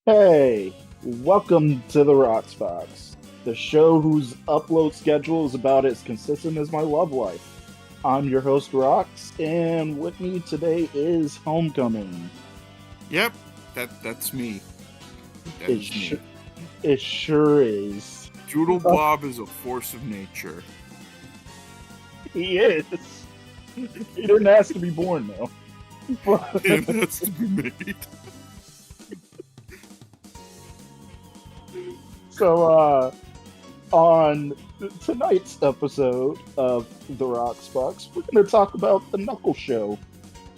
Hey, welcome to the RoxBox, the show whose upload schedule is about as consistent as my love life. I'm your host, Rox, and with me today is Homecoming. Yep, that's me. That It, is sh- me. it sure is. Doodle Uh, Bob is a force of nature. he is. He didn't ask to be born, though. It But, has to be made. so, on tonight's episode of the RoxBox, we're going to talk about the Knuckle Show.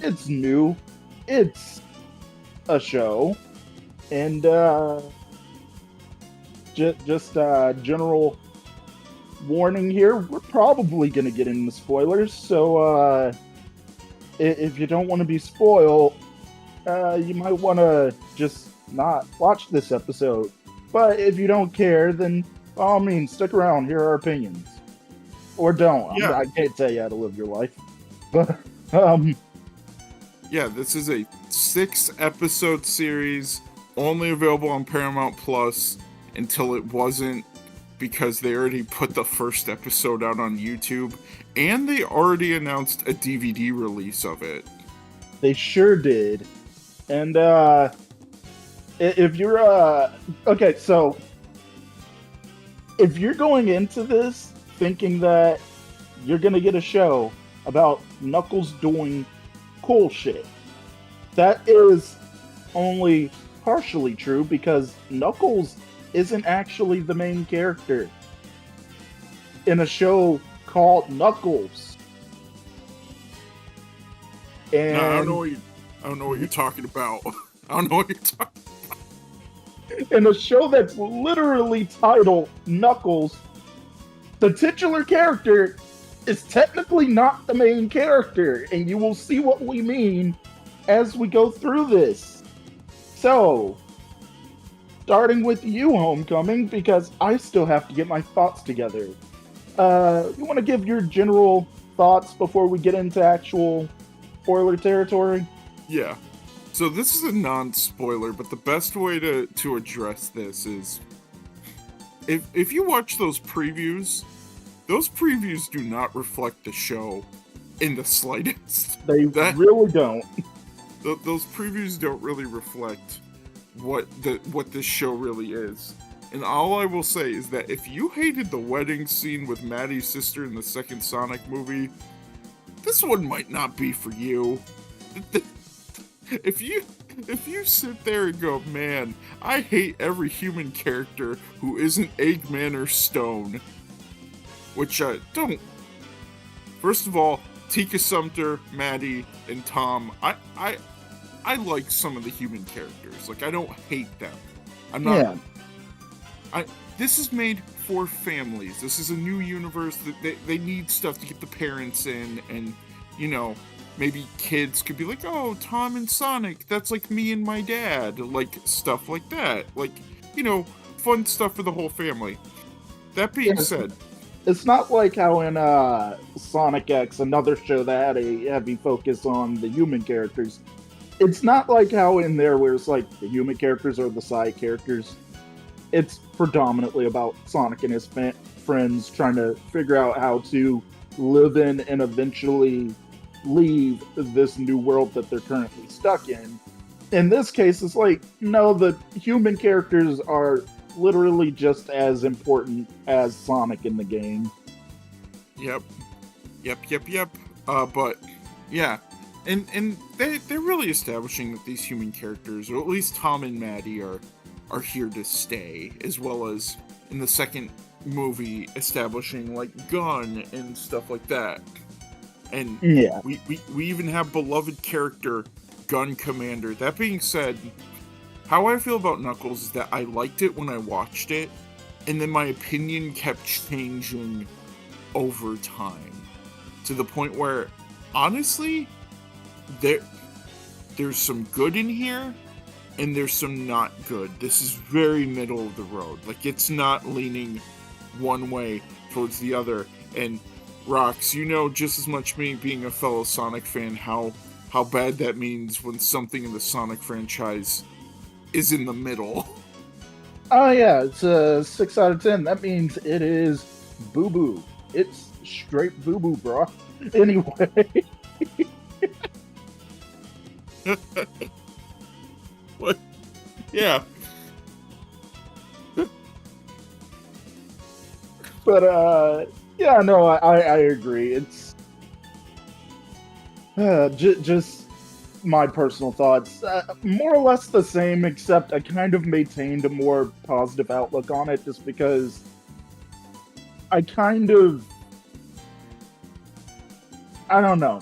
It's new. It's a show, and just general warning here: we're probably gonna get into spoilers. So if you don't want to be spoiled, you might want to just not watch this episode. But if you don't care, then by all means, stick around. Here are our opinions, or don't. Yeah, I can't tell you how to live your life, but um, yeah, this is a 6 episode series, only available on Paramount Plus until it wasn't because they already put the first episode out on YouTube and they already announced a DVD release of it. they sure did. And if you're okay, so if you're going into this thinking that you're gonna get a show about Knuckles doing cool shit, that is only partially true because Knuckles isn't actually the main character in a show called Knuckles. No, And I don't know what you're talking about. I don't know what you're talking. in a show that's literally titled Knuckles, the titular character is technically not the main character, and you will see what we mean as we go through this. So, starting with you, Homecoming, because I still have to get my thoughts together. You want to give your general thoughts before we get into actual spoiler territory? Yeah. So this is a non-spoiler, but the best way to address this is if you watch those previews do not reflect the show in the slightest. They That really don't. those previews don't really reflect what this show really is. And all I will say is that if you hated the wedding scene with Maddie's sister in the second Sonic movie, this one might not be for you. if you if you sit there and go, man, I hate every human character who isn't Eggman or Stone, which don't. First of all, Tika Sumter, Maddie, and Tom, I like some of the human characters. Like I don't hate them. I'm not. Yeah, I This is made for families. This is a new universe that they need stuff to get the parents in, and you know, maybe kids could be like, oh, Tom and Sonic, that's like me and my dad, like stuff like that, like fun stuff for the whole family. That being yes. said, It's not like how in Sonic X, another show that had a heavy focus on the human characters. It's not like how in there where it's like the human characters are the side characters. It's predominantly about Sonic and his friends trying to figure out how to live in and eventually leave this new world that they're currently stuck in. In this case, it's like, no, the human characters are literally just as important as Sonic in the game. yep, yep. But yeah, and they're really establishing that these human characters, or at least Tom and Maddie, are here to stay, as well as in the second movie establishing like Gun and stuff like that. And Yeah. we even have beloved character Gun Commander. That being said, how I feel about Knuckles is that I liked it when I watched it, and then my opinion kept changing over time to the point where, honestly, there there's some good in here, and there's some not good. This is very middle of the road. Like it's not leaning one way towards the other. And Rox, you know just as much me being a fellow Sonic fan how bad that means when something in the Sonic franchise is in the middle. Oh yeah, it's a 6 out of 10. That means it is boo boo. It's straight boo boo, bro. Anyway, What? Yeah. but yeah, no, I agree. It's just my personal thoughts. More or less the same, except I kind of maintained a more positive outlook on it, just because I kind of, I don't know.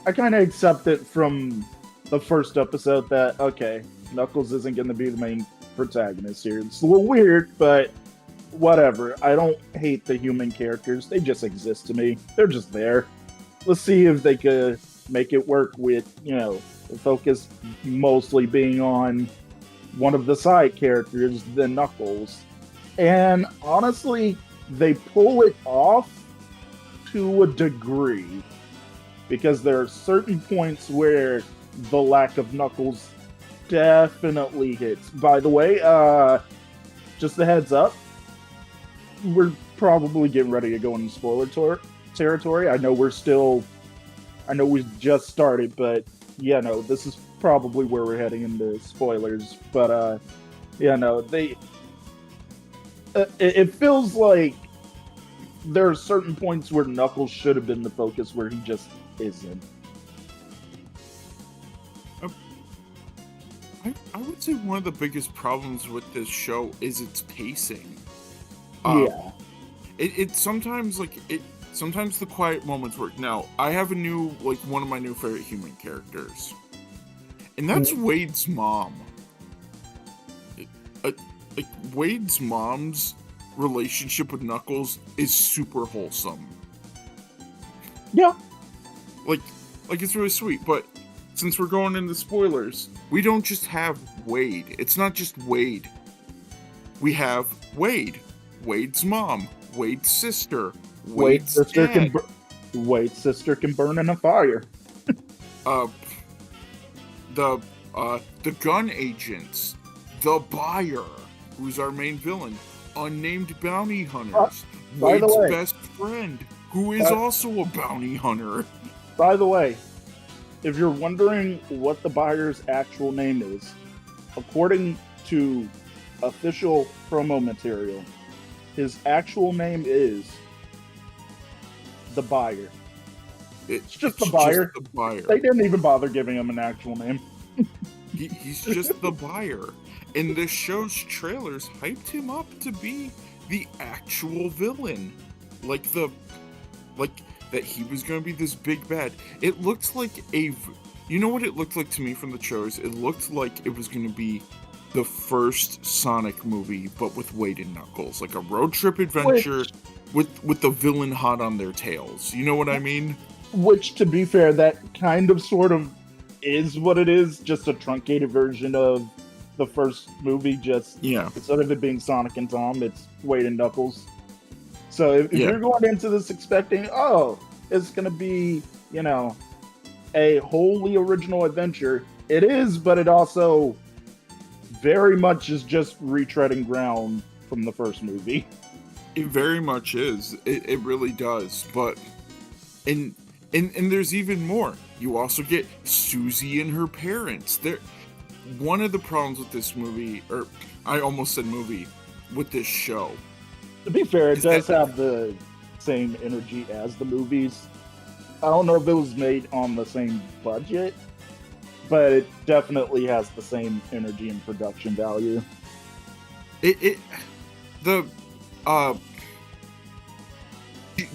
I kind of accept it from the first episode that, okay, Knuckles isn't going to be the main protagonist here. It's a little weird, but whatever. I don't hate the human characters. They just exist to me. They're just there. Let's see if they could make it work with, the focus mostly being on one of the side characters, the Knuckles. And honestly, they pull it off to a degree, because there are certain points where the lack of Knuckles definitely hits. By the way, just a heads up, we're probably getting ready to go into spoiler territory. I know we just started, but yeah, no, this is probably where we're heading into spoilers. But yeah, no, it feels like there are certain points where Knuckles should have been the focus where he just isn't. I would say one of the biggest problems with this show is its pacing. Yeah. Sometimes the quiet moments work. Now, I have one of my new favorite human characters, and that's Wade's mom. Wade's mom's relationship with Knuckles is super wholesome. Yeah. Like it's really sweet, but since we're going into spoilers, we don't just have Wade. It's not just Wade. We have Wade, Wade's mom, Wade's sister, Wade's dad. Wade's sister can burn in a fire. The gun agents, the buyer, who's our main villain, unnamed bounty hunters, Wade's best friend, who is also a bounty hunter. By the way, if you're wondering what the buyer's actual name is, according to official promo material, his actual name is the buyer. It's just the buyer. They didn't even bother giving him an actual name. He's just the buyer. And the show's trailers hyped him up to be the actual villain. That he was going to be this big bad. It looked like you know what it looked like to me from the trailers? It looked like it was going to be the first Sonic movie, but with Wade and Knuckles. Like a road trip adventure with the villain hot on their tails. You know what I mean? Which, to be fair, that kind of sort of is what it is. Just a truncated version of the first movie. Instead of it being Sonic and Tom, it's Wade and Knuckles. So if you're going into this expecting, it's going to be, a wholly original adventure, it is, but it also very much is just retreading ground from the first movie. It very much is. It really does. But and there's even more. You also get Susie and her parents. One of the problems with this movie, or I almost said movie, with this show. To be fair, it does have the same energy as the movies. I don't know if it was made on the same budget, but it definitely has the same energy and production value. The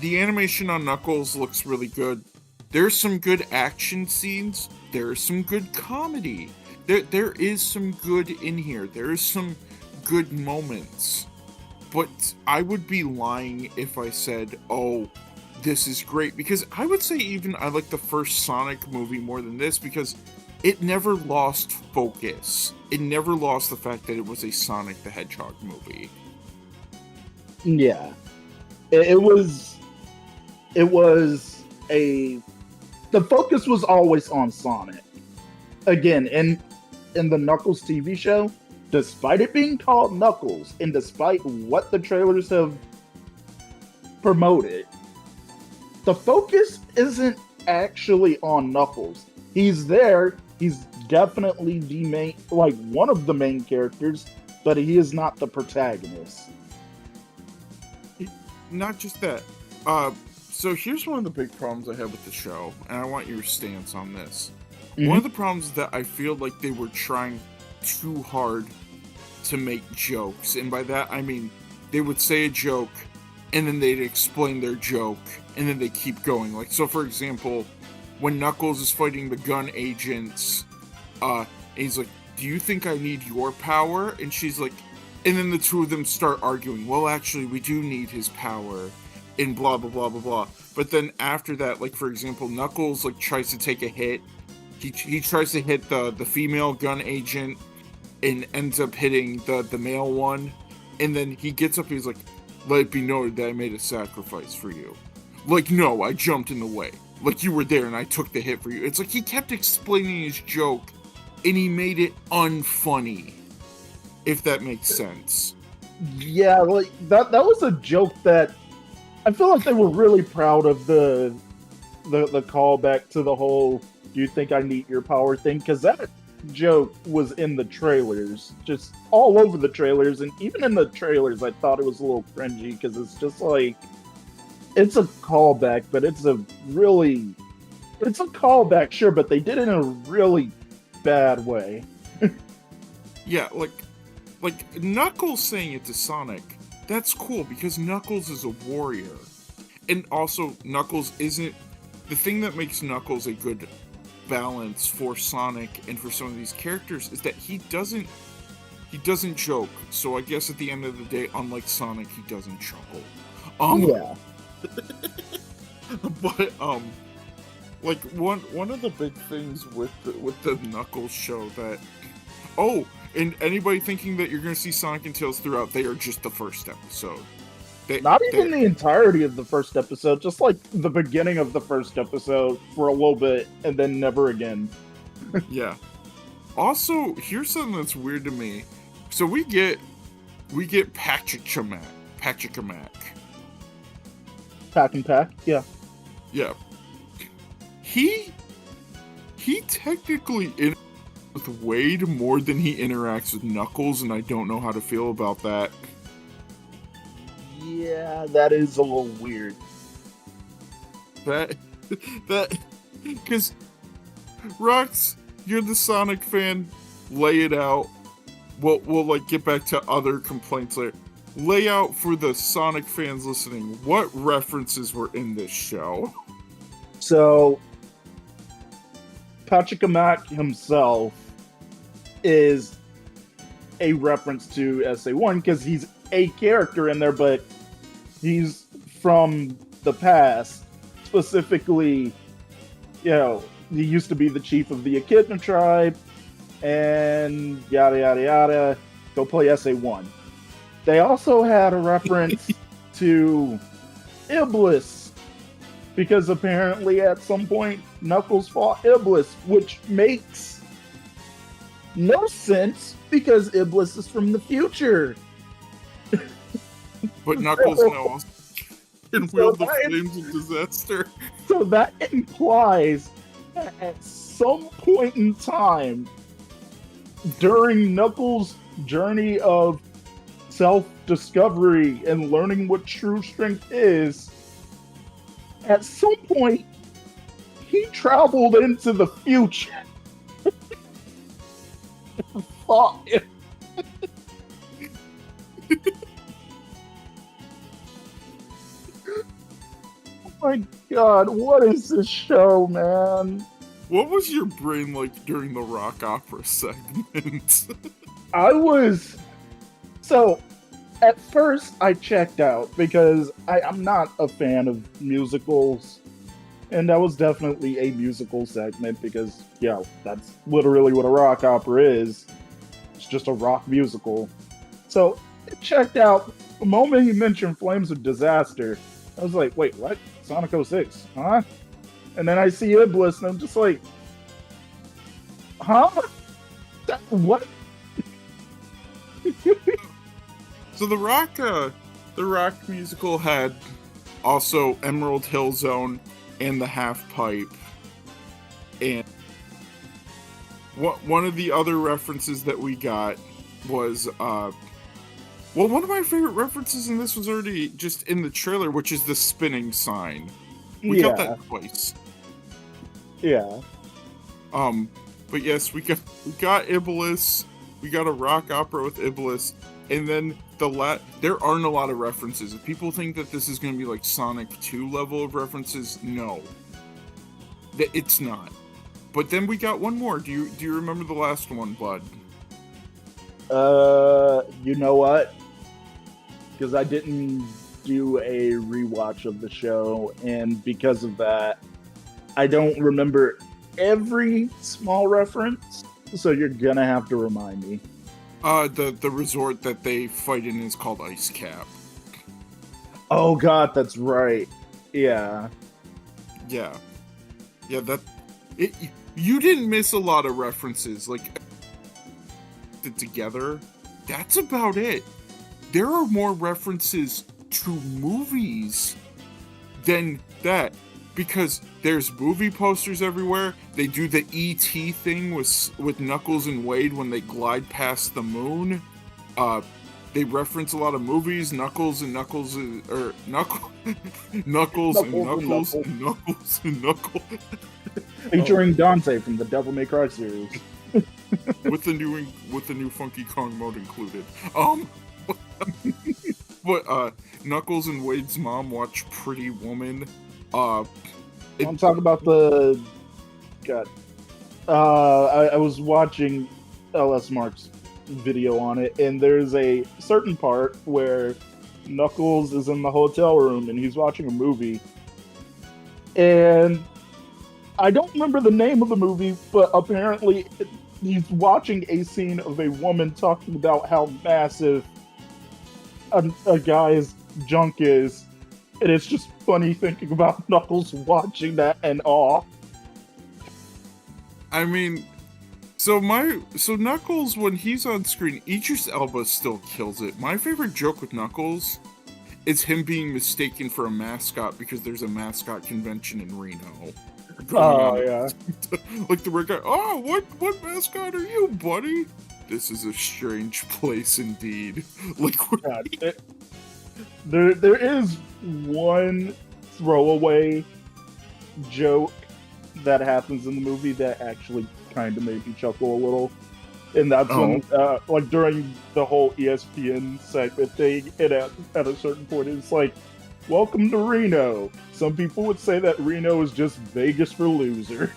animation on Knuckles looks really good. There's some good action scenes. There's some good comedy. There is some good in here. There is some good moments. But I would be lying if I said, this is great. Because I would say even I like the first Sonic movie more than this, because it never lost focus. It never lost the fact that it was a Sonic the Hedgehog movie. Yeah. It was the focus was always on Sonic. Again, in the Knuckles TV show, despite it being called Knuckles, and despite what the trailers have promoted, the focus isn't actually on Knuckles. He's there. He's definitely the main, like one of the main characters, but he is not the protagonist. Not just that. So here's one of the big problems I have with the show, and I want your stance on this. One of the problems is that I feel like they were trying too hard to make jokes, and by that I mean they would say a joke, and then they'd explain their joke, and then they keep going. Like, so for example, when Knuckles is fighting the gun agents, and he's like, "Do you think I need your power?" And she's like, and then the two of them start arguing. Well, actually, we do need his power, and blah blah blah blah blah. But then after that, like for example, Knuckles like tries to take a hit. He tries to hit the female gun agent, and ends up hitting the male one. And then he gets up. He's like, "Let it be noted that I made a sacrifice for you." Like, no, I jumped in the way. Like, you were there and I took the hit for you. It's like he kept explaining his joke, and he made it unfunny. If that makes sense. Yeah, like that was a joke that I feel like they were really proud of the callback to the whole "do you think I need your power" thing, because that joke was in the trailers, just all over the trailers, and even in the trailers I thought it was a little cringy because it's just like, it's a callback, but it's a callback, sure, but they did it in a really bad way. Yeah, like Knuckles saying it to Sonic, that's cool because Knuckles is a warrior. And also, Knuckles isn't... The thing that makes Knuckles a good balance for Sonic and for some of these characters is that he doesn't joke. So I guess at the end of the day, unlike Sonic, he doesn't chuckle. Yeah. But like one of the big things with the Knuckles show that... Oh, and anybody thinking that you're going to see Sonic and Tails throughout, they are just the first episode. Not even the entirety of the first episode, just like the beginning of the first episode for a little bit, and then never again. Yeah. Also, here's something that's weird to me. So we get Patrick Chamack. Pack and Pack, yeah. Yeah. He technically interacts with Wade more than he interacts with Knuckles, and I don't know how to feel about that. Yeah, that is a little weird. That, because Rox, you're the Sonic fan. Lay it out. We'll like get back to other complaints later. Lay out for the Sonic fans listening. What references were in this show? So, Patrick Mack himself is a reference to SA1 because he's a character in there, but he's from the past. Specifically, you know, he used to be the chief of the Echidna tribe, and yada yada yada. Go play SA1. They also had a reference to Iblis, because apparently at some point Knuckles fought Iblis, which makes no sense because Iblis is from the future. But Knuckles knows and wield the flames of disaster. So that implies that at some point in time during Knuckles' journey of self-discovery and learning what true strength is, at some point he traveled into the future. Fuck. Oh my god, what is this show, man? What was your brain like during the rock opera segment? So, at first I checked out because I'm not a fan of musicals. And that was definitely a musical segment because, yeah, that's literally what a rock opera is. It's just a rock musical. So, I checked out. The moment he mentioned Flames of Disaster, I was like, wait, what? Sonic 06, huh? And then I see Iblis, and I'm just like, huh? What? So the Rock musical had also Emerald Hill Zone and the Half Pipe, and one of the other references that we got was one of my favorite references in this was already just in the trailer, which is the spinning sign. We got that twice. Yeah. But yes, we got Iblis. We got a rock opera with Iblis, and then there aren't a lot of references. If people think that this is going to be like Sonic 2 level of references, no, it's not. But then we got one more. Do you remember the last one, Bud? You know what? Because I didn't do a rewatch of the show, and because of that, I don't remember every small reference. So you're gonna have to remind me. The resort that they fight in is called Ice Cap. Oh God, that's right. Yeah. Yeah. You didn't miss a lot of references, like together. That's about it. There are more references to movies than that, because there's movie posters everywhere. They do the E.T. thing with Knuckles and Wade when they glide past the moon. They reference a lot of movies. Knuckles and Knuckles. Featuring Dante from the Devil May Cry series. with the new Funky Kong mode included. But Knuckles and Wade's mom watch Pretty Woman. I'm talking about the God. I was watching LS Mark's video on it, and there's a certain part where Knuckles is in the hotel room and he's watching a movie, and I don't remember the name of the movie, but apparently he's watching a scene of a woman talking about how massive a guy's junk is, and it's just funny thinking about Knuckles watching that in awe. I mean, so Knuckles, when he's on screen, Idris Elba still kills it. My favorite joke with Knuckles is him being mistaken for a mascot because there's a mascot convention in Reno. Yeah. Like the red guy, oh, what mascot are you, buddy? This is a strange place indeed. Like, God, there is one throwaway joke that happens in the movie that actually kind of made me chuckle a little, and that's when, like during the whole ESPN segment thing, and at a certain point, it's like, "Welcome to Reno." Some people would say that Reno is just Vegas for loser.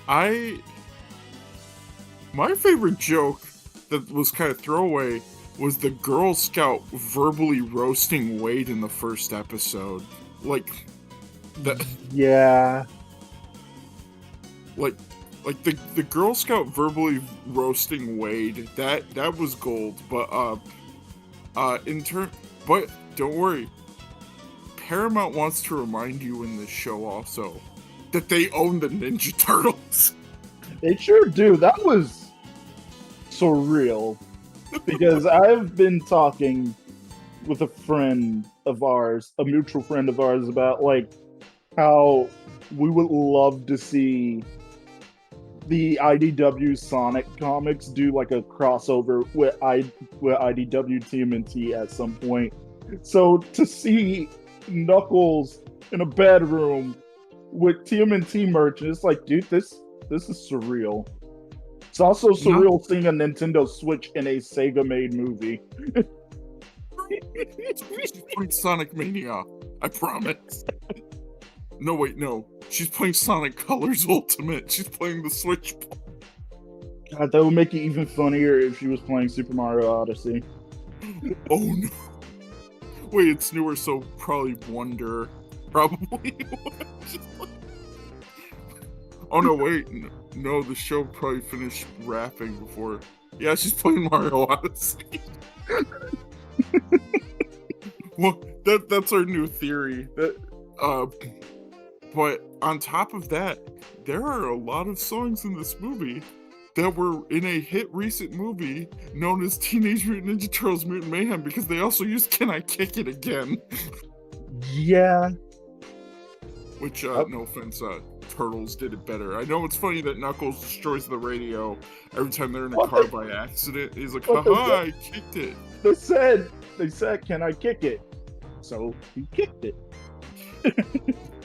My favorite joke that was kind of throwaway was the Girl Scout verbally roasting Wade in the first episode. Like, yeah. Like the Girl Scout verbally roasting Wade, that was gold. But but don't worry, Paramount wants to remind you in this show also that they own the Ninja Turtles. They sure do. That was surreal, because I've been talking with a friend of ours, a mutual friend of ours, about like how we would love to see the IDW Sonic comics do like a crossover with IDW TMNT at some point. So to see Knuckles in a bedroom with TMNT merch, and it's like, dude, this is surreal. It's also surreal seeing a Nintendo Switch in a Sega-made movie. She's playing Sonic Mania, I promise. No, wait, no. She's playing Sonic Colors Ultimate. She's playing the Switch. God, that would make it even funnier if she was playing Super Mario Odyssey. Oh no. Wait, it's newer, so probably Wonder. Probably. Oh no, wait. No, the show probably finished rapping before. Yeah, she's playing Mario Odyssey. Well, that's our new theory. But on top of that, there are a lot of songs in this movie that were in a hit recent movie known as Teenage Mutant Ninja Turtles Mutant Mayhem, because they also used Can I Kick It Again? Yeah. Which, Oh, no offense, Turtles did it better. I know it's funny that Knuckles destroys the radio every time they're in a What car the- by accident. He's like, what the- haha, I kicked it. they said, can I kick it? So he kicked it.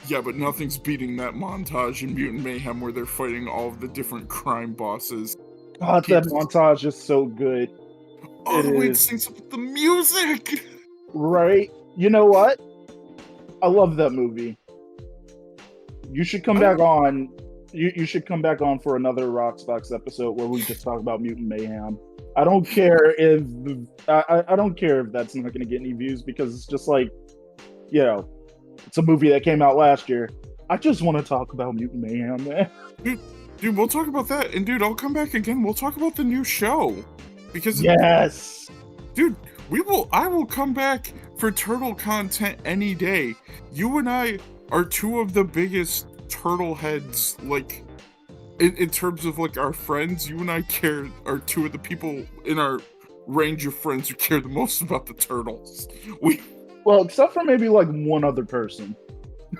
Yeah, but nothing's beating that montage in Mutant Mayhem where they're fighting all of the different crime bosses. God, that montage is so good. Oh, the way it is. syncs up with the music! Right? You know what? I love that movie. You should come back on. You should come back on for another RoxBox episode where we just talk about Mutant Mayhem. I don't care if I don't care if that's not going to get any views, because it's just like, you know, it's a movie that came out last year. I just want to talk about Mutant Mayhem, man. Dude, we'll talk about that. And dude, I'll come back again. We'll talk about the new show. Because yes. Dude, I will come back for turtle content any day. You and I are two of the biggest turtle heads, like, in terms of, like, our friends. You and I are two of the people in our range of friends who care the most about the turtles. Well, except for maybe, like, one other person.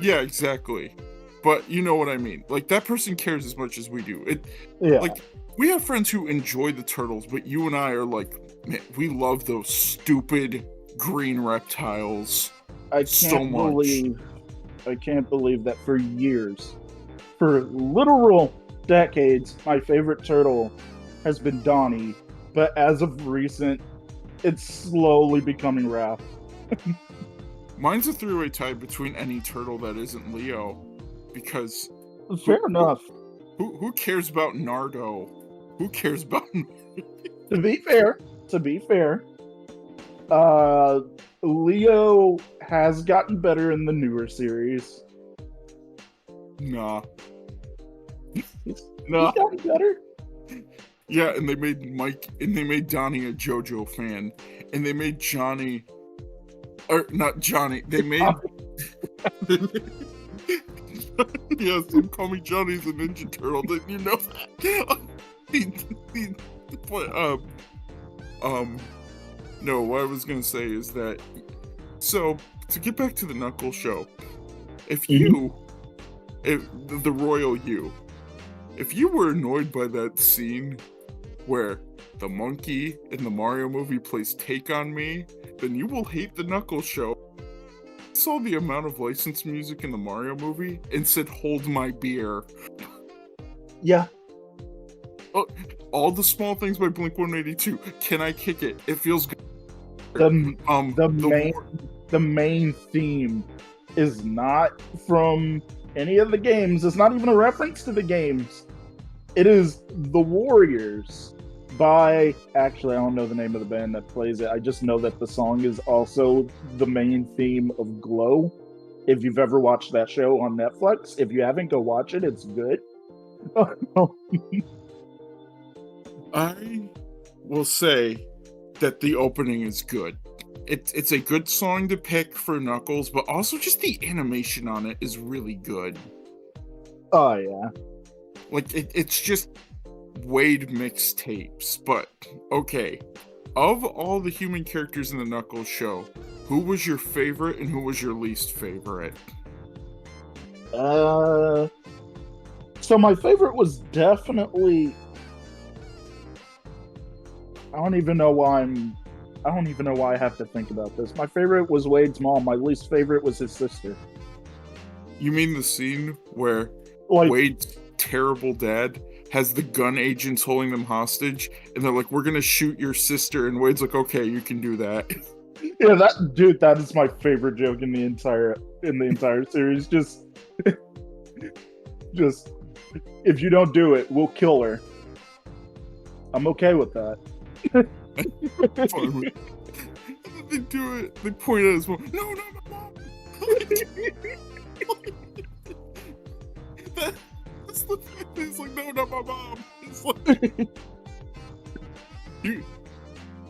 Yeah, exactly. But you know what I mean. Like, that person cares as much as we do. Yeah. Like, we have friends who enjoy the turtles, but you and I are like, man, we love those stupid green reptiles so much. I can't believe that for years, for literal decades, my favorite turtle has been Donnie, but as of recent, it's slowly becoming Raph. Mine's a three-way tie between any turtle that isn't Leo, because fair enough. Who cares about Nardo? Who cares about? To be fair, Leo has gotten better in the newer series. Nah. He's gotten better. Yeah, and they made Donnie a JoJo fan, and they made Johnny, or not Johnny, they made. Yes, don't call me Johnny the Ninja Turtle. Didn't you know that? No, what I was gonna say is that, so, to get back to the Knuckles show, if the royal you, if you were annoyed by that scene where the monkey in the Mario movie plays Take On Me, then you will hate the Knuckles show. I saw the amount of licensed music in the Mario movie and said, hold my beer. Yeah. Oh, all the small things by Blink-182. Can I kick it? It feels good. The main theme is not from any of the games. It's not even a reference to the games. It is The Warriors by, actually, I don't know the name of the band that plays it. I just know that the song is also the main theme of Glow. If you've ever watched that show on Netflix, if you haven't, go watch it. It's good. I will say that the opening is good. It's a good song to pick for Knuckles, but also just the animation on it is really good. Oh, yeah. Like, it's just Wade mixtapes, but okay. Of all the human characters in the Knuckles show, who was your favorite and who was your least favorite? So my favorite was definitely... I don't even know why I have to think about this. My favorite was Wade's mom. My least favorite was his sister. You mean the scene where Like, Wade's terrible dad has the gun agents holding them hostage, and they're like, we're gonna shoot your sister, and Wade's like, okay, you can do that. yeah, that is my favorite joke in the entire series. Just if you don't do it, we'll kill her. I'm okay with that. They do it. They point at his mom. No, not my mom. That's the thing. He's like, no, not my mom. It's like,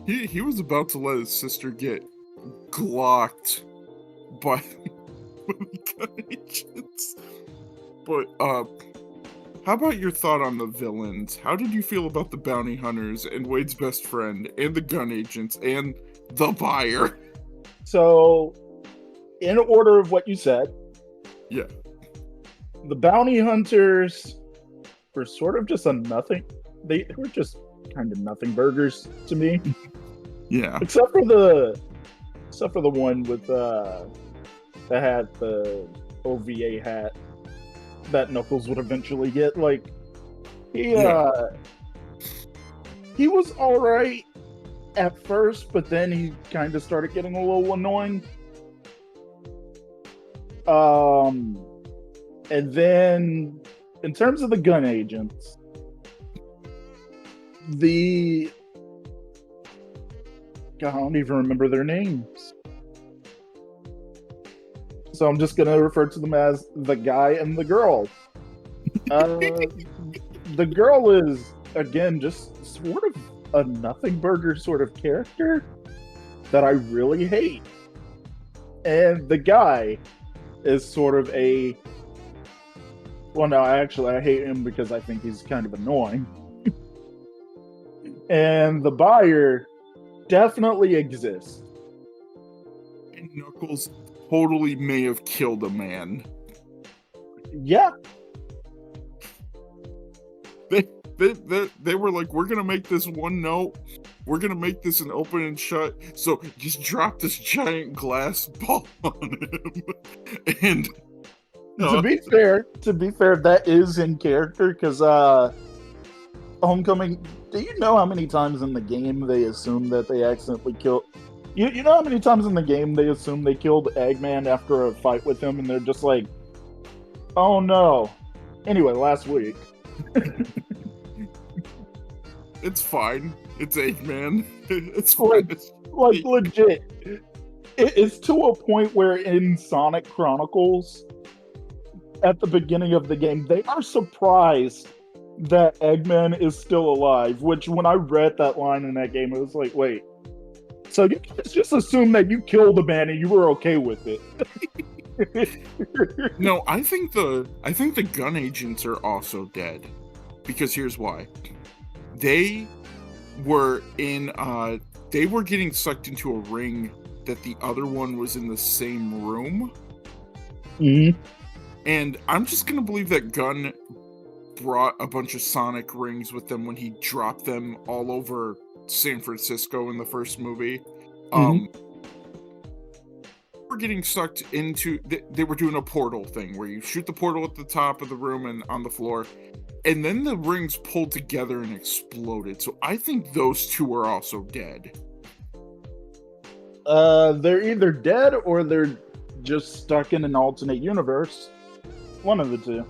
he was about to let his sister get glocked by the gun agents. But how about your thought on the villains? How did you feel about the bounty hunters and Wade's best friend and the gun agents and the buyer? So, in order of what you said, Yeah. the bounty hunters were sort of just a nothing. They were just kind of nothing burgers to me, Yeah. except for the one with that had the OVA hat that Knuckles would eventually get. Like he he was all right at first, but then he kind of started getting a little annoying. And then in terms of the gun agents, God, I don't even remember their names. So I'm just gonna refer to them as the guy and the girl. The girl is, again, just sort of a nothing burger sort of character that I really hate. And the guy is sort of a... Well, no, actually, I hate him because I think he's kind of annoying. And the buyer definitely exists. And Knuckles totally may have killed a man. Yeah. They were like, we're gonna make this one note. We're gonna make this an open and shut. So just drop this giant glass ball on him. And to be fair, that is in character because Homecoming. Do you know how many times in the game they assume that they accidentally killed? You know how many times in the game they assume they killed Eggman after a fight with him, and they're just like, "Oh no." Anyway, last week. It's fine. It's Eggman. It's fine. Like legit. It's to a point where in Sonic Chronicles, at the beginning of the game, they are surprised that Eggman is still alive. Which, when I read that line in that game, it was like, wait. So you just assume that you killed a man and you were okay with it. No, I think the gun agents are also dead. Because here's why. They were getting sucked into a ring that the other one was in the same room. Mm-hmm. And I'm just gonna believe that Gunn brought a bunch of Sonic rings with them when he dropped them all over San Francisco in the first movie. We're getting sucked into... They were doing a portal thing where you shoot the portal at the top of the room and on the floor, and then the rings pulled together and exploded. So I think those two are also dead. They're either dead or they're just stuck in an alternate universe. One of the two.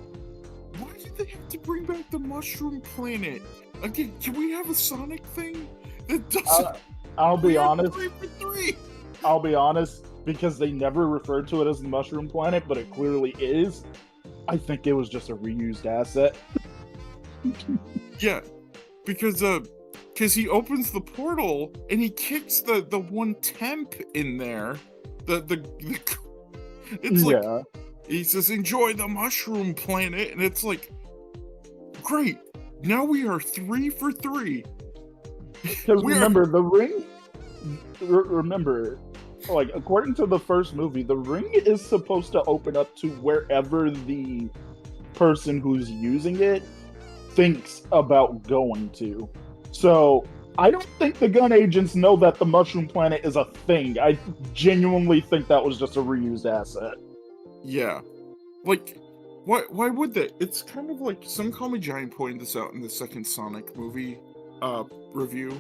Why did they have to bring back the Mushroom Planet? Again, can we have a Sonic thing that doesn't... I'll be honest. 3 for 3. I'll be honest, because they never referred to it as the Mushroom Planet, but it clearly is. I think it was just a reused asset. Yeah, because he opens the portal and he kicks the one temp in there. It's like, yeah. He says, "Enjoy the Mushroom Planet," and it's like, great. Now we are 3 for 3. Because remember, the ring. Remember, like, according to the first movie, the ring is supposed to open up to wherever the person who's using it thinks about going to. So I don't think the gun agents know that the Mushroom Planet is a thing. I genuinely think that was just a reused asset. Yeah. Like, why would they? It's kind of like, some Call Me Giant pointed this out in the second Sonic movie review.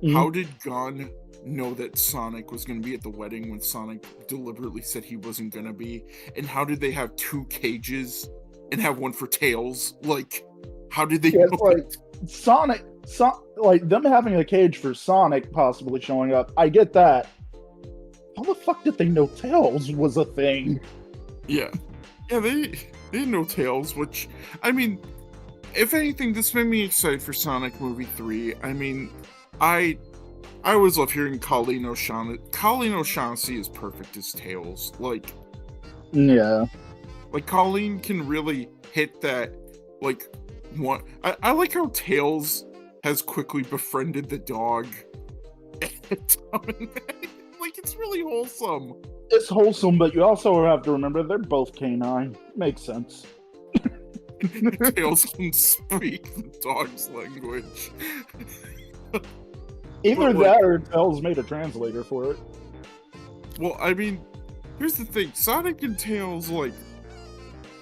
Mm-hmm. How did Gunn know that Sonic was going to be at the wedding when Sonic deliberately said he wasn't going to be? And how did they have 2 cages and have one for Tails? Like, how did they know like Sonic, like them having a cage for Sonic possibly showing up, I get that. How the fuck did they know Tails was a thing? Yeah, they didn't know Tails, which, I mean, if anything, this made me excited for Sonic Movie 3. I mean, I always love hearing Colleen O'Shaughnessy. Colleen O'Shaughnessy is perfect as Tails. Like, yeah. Like, Colleen can really hit that, like one. I like how Tails has quickly befriended the dog. Like, it's really wholesome. It's wholesome, but you also have to remember they're both canine. Makes sense. Tails can speak the dog's language. Either But, like, that or Tails made a translator for it. well, I mean, here's the thing: Sonic and Tails, like,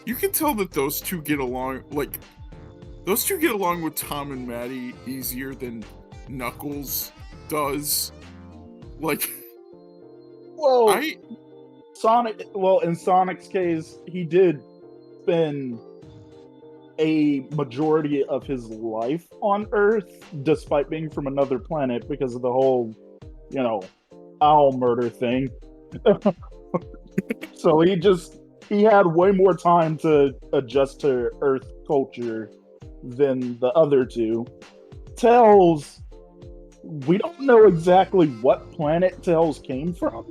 you can tell that those two get along. Like, those two get along with Tom and Maddie easier than Knuckles does. Like, Well, I Sonic. Well, in Sonic's case, he did spend a majority of his life on Earth, despite being from another planet, because of the whole, owl murder thing. So he had way more time to adjust to Earth culture than the other two. Tails, we don't know exactly what planet Tails came from,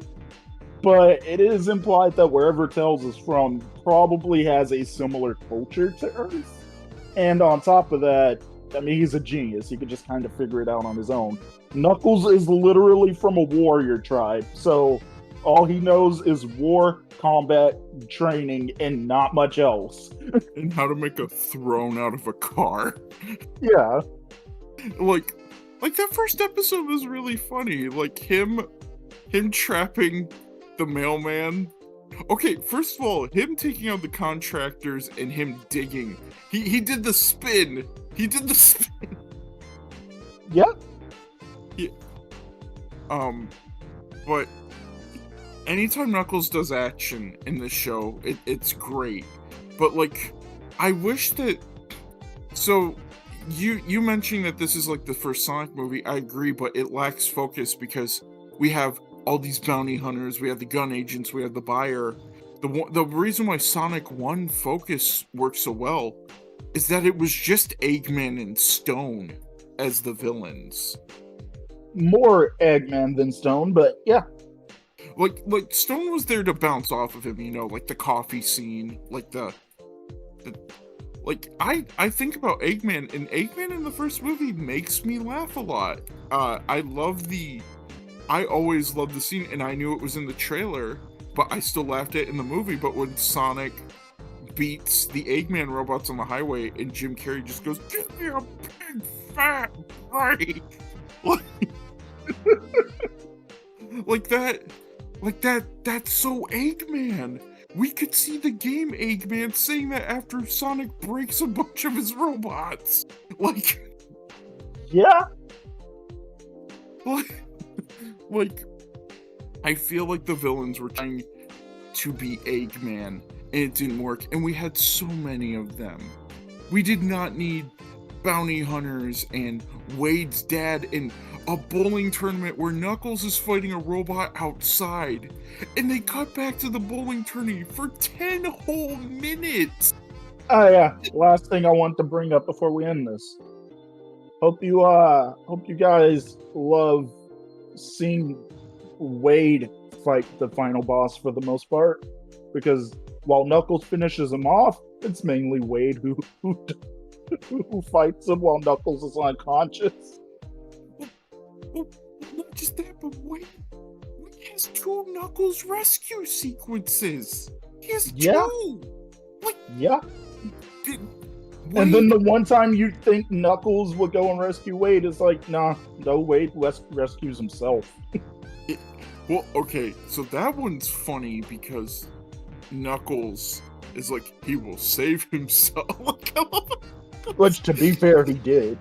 but it is implied that wherever Tails is from probably has a similar culture to Earth. And on top of that, I mean, he's a genius. He could just kind of figure it out on his own. Knuckles is literally from a warrior tribe, so all he knows is war, combat, training, and not much else. and how to make a throne out of a car. Yeah. Like that first episode was really funny. Like him trapping the mailman. Okay, first of all, him taking out the contractors and him digging. He did the spin. He did the spin. Yeah. Yeah. But anytime Knuckles does action in this show, it's great. But like, I wish that. So, you mentioning that this is like the first Sonic movie, I agree, but it lacks focus because we have all these bounty hunters, we have the gun agents, we have the buyer. The reason why Sonic 1 focus works so well is that it was just Eggman and Stone as the villains. More Eggman than Stone, but yeah. Like Stone was there to bounce off of him, like the coffee scene, like like I think about Eggman, and Eggman in the first movie makes me laugh a lot. I always loved the scene, and I knew it was in the trailer, but I still laughed at it in the movie. But when Sonic beats the Eggman robots on the highway, and Jim Carrey just goes, "Give me a big fat break," that's so Eggman. We could see the game Eggman saying that after Sonic breaks a bunch of his robots. Yeah. Like, I feel like the villains were trying to be Eggman, and it didn't work, and we had so many of them. We did not need bounty hunters and Wade's dad in a bowling tournament where Knuckles is fighting a robot outside, and they cut back to the bowling tourney for 10 whole minutes. Oh yeah. Last thing I want to bring up before we end this. Hope you guys love seeing Wade fight the final boss for the most part, because while Knuckles finishes him off, it's mainly Wade who fights him while Knuckles is unconscious. Well, not just that, but Wade has 2 Knuckles rescue sequences. He has 2. Yeah. And then the one time you think Knuckles would go and rescue Wade, is like, no, Wade rescues himself. Well, okay, so that one's funny because Knuckles is like, he will save himself. Which, to be fair, he did.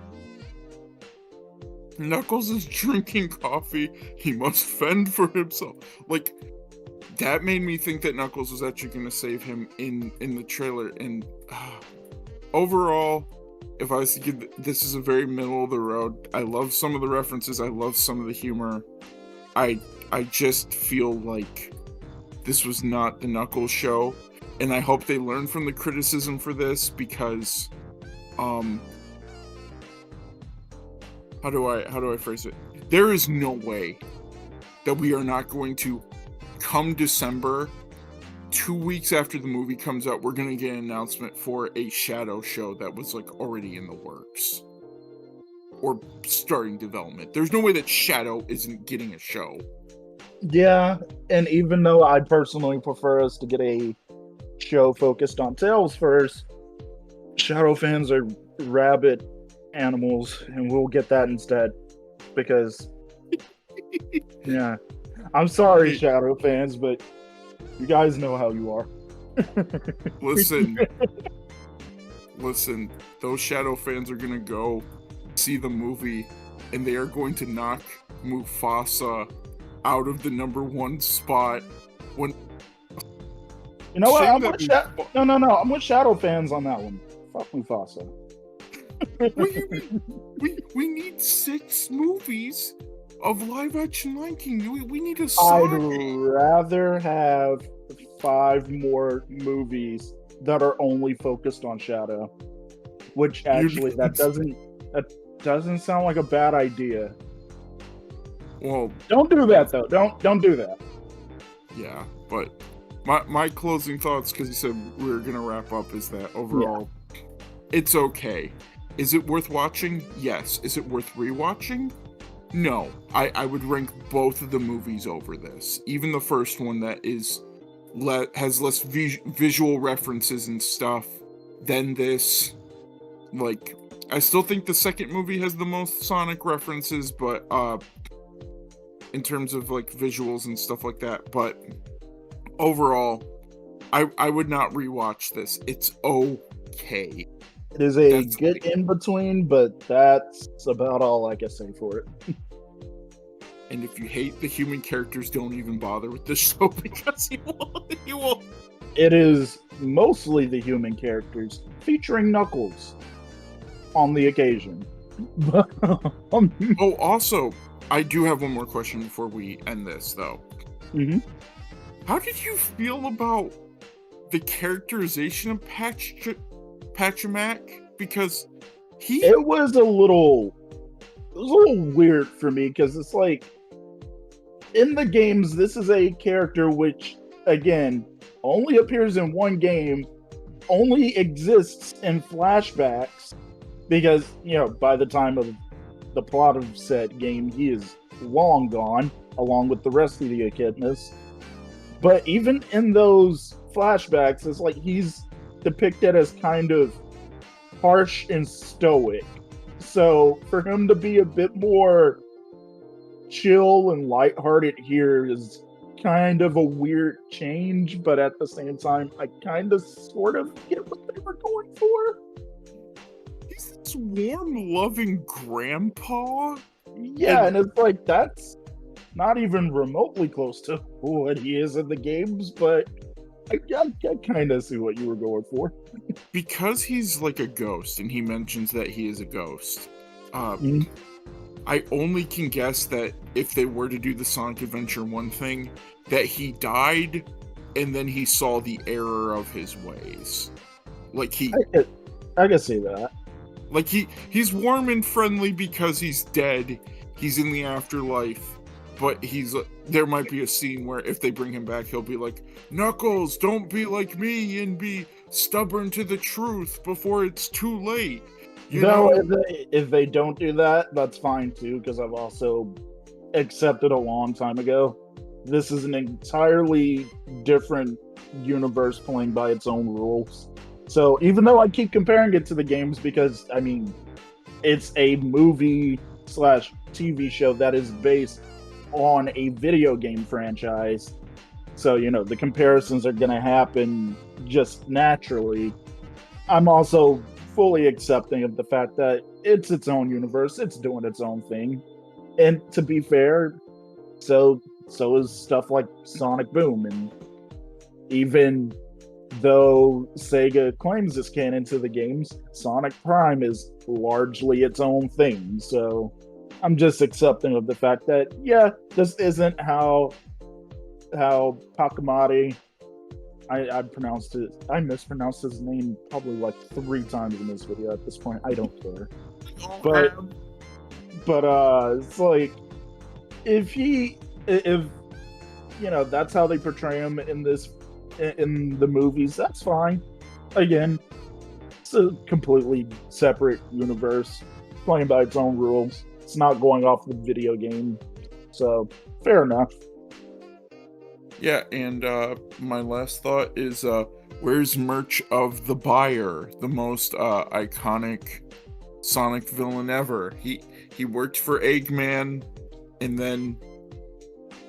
Knuckles is drinking coffee. He must fend for himself. Like, that made me think that Knuckles was actually going to save him in the trailer. And overall, if I was to give, this is a very middle of the road. I love some of the references. I love some of the humor. I just feel like this was not the Knuckles show, and I hope they learn from the criticism for this, because how do I phrase it? There is no way that we are not going to, come December, 2 weeks after the movie comes out, we're gonna get an announcement for a Shadow show that was like already in the works or starting development. There's no way that Shadow isn't getting a show. Yeah, and even though I personally prefer us to get a show focused on Tails first, Shadow fans are rabid animals, and we'll get that instead. Because, yeah, I'm sorry, Shadow fans, but you guys know how you are. Listen, those Shadow fans are gonna go see the movie, and they are going to knock Mufasa out of the #1 spot when. You know what? I'm with Shadow fans on that one. Fuck Mufasa. What do you mean? We need 6 movies of live action Lion King. We need a saga. I'd rather have 5 more movies that are only focused on Shadow. Which actually that doesn't sound like a bad idea. Well, don't do that though. Don't do that. Yeah, but my closing thoughts, because you said we were gonna wrap up, is that overall, it's okay. Is it worth watching? Yes. Is it worth rewatching? No. I would rank both of the movies over this. Even the first one that has less visual references and stuff than this. Like, I still think the second movie has the most Sonic references, but in terms of like visuals and stuff like that. But overall, I would not rewatch this. It's okay. It is a good in-between, but that's about all I can say for it. And if you hate the human characters, don't even bother with the show, because you will. It is mostly the human characters, featuring Knuckles on the occasion. Oh, also, I do have one more question before we end this, though. Mm-hmm. How did you feel about the characterization of Patchamac? Because it was a little weird for me, because it's like, in the games, this is a character which, again, only appears in one game, only exists in flashbacks, because, by the time of the plot of said game, he is long gone, along with the rest of the Echidnas. But even in those flashbacks, it's like he's depicted as kind of harsh and stoic. So for him to be a bit more chill and lighthearted here is kind of a weird change, but at the same time, I kind of sort of get what they were going for. He's this warm, loving grandpa. Yeah, and it's like, that's not even remotely close to what he is in the games, but I kind of see what you were going for. Because he's like a ghost, and he mentions that he is a ghost. I only can guess that if they were to do the Sonic Adventure 1 thing, that he died, and then he saw the error of his ways. Like I can see that. Like he's warm and friendly because he's dead. He's in the afterlife. But there might be a scene where if they bring him back, he'll be like, Knuckles, don't be like me and be stubborn to the truth before it's too late. If they don't do that, that's fine too, because I've also accepted a long time ago. This is an entirely different universe playing by its own rules. So even though I keep comparing it to the games, because, I mean, it's a movie/TV show that is based on a video game franchise, so the comparisons are going to happen just naturally. I'm also fully accepting of the fact that it's its own universe, it's doing its own thing, and to be fair, so is stuff like Sonic Boom. And even though Sega claims it's canon to the games, Sonic Prime is largely its own thing. So I'm just accepting of the fact that, this isn't how Pakamati, I mispronounced his name probably like 3 times in this video at this point. I don't care. But it's like, if that's how they portray him in in the movies, that's fine. Again, it's a completely separate universe, playing by its own rules. It's not going off the video game, so fair enough. Yeah, and my last thought is where's merch of the Buyer, the most iconic Sonic villain ever? He worked for Eggman, and then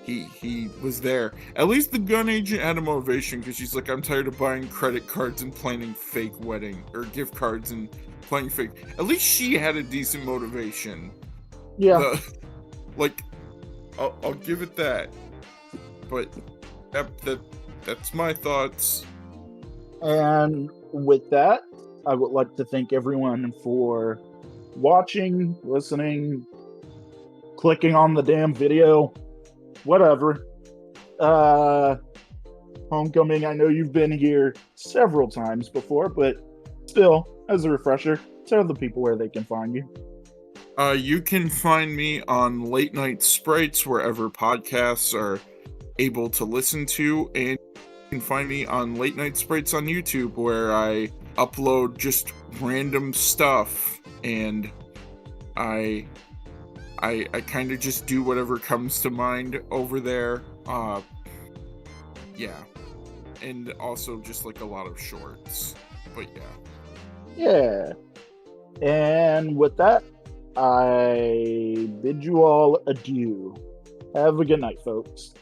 he was there. At least the gun agent had a motivation, because she's like, I'm tired of buying credit cards and planning fake wedding, or gift cards and playing fake. At least she had a decent motivation. Yeah. Like, I'll give it that. But that's my thoughts. And with that, I would like to thank everyone for watching, listening, clicking on the damn video, whatever. Homecoming, I know you've been here several times before, but still, as a refresher, tell the people where they can find you. You can find me on Late Night Sprites, wherever podcasts are able to listen to, and you can find me on Late Night Sprites on YouTube, where I upload just random stuff, and I kind of just do whatever comes to mind over there. Yeah, and also just like a lot of shorts, but Yeah. And with that, I bid you all adieu. Have a good night, folks.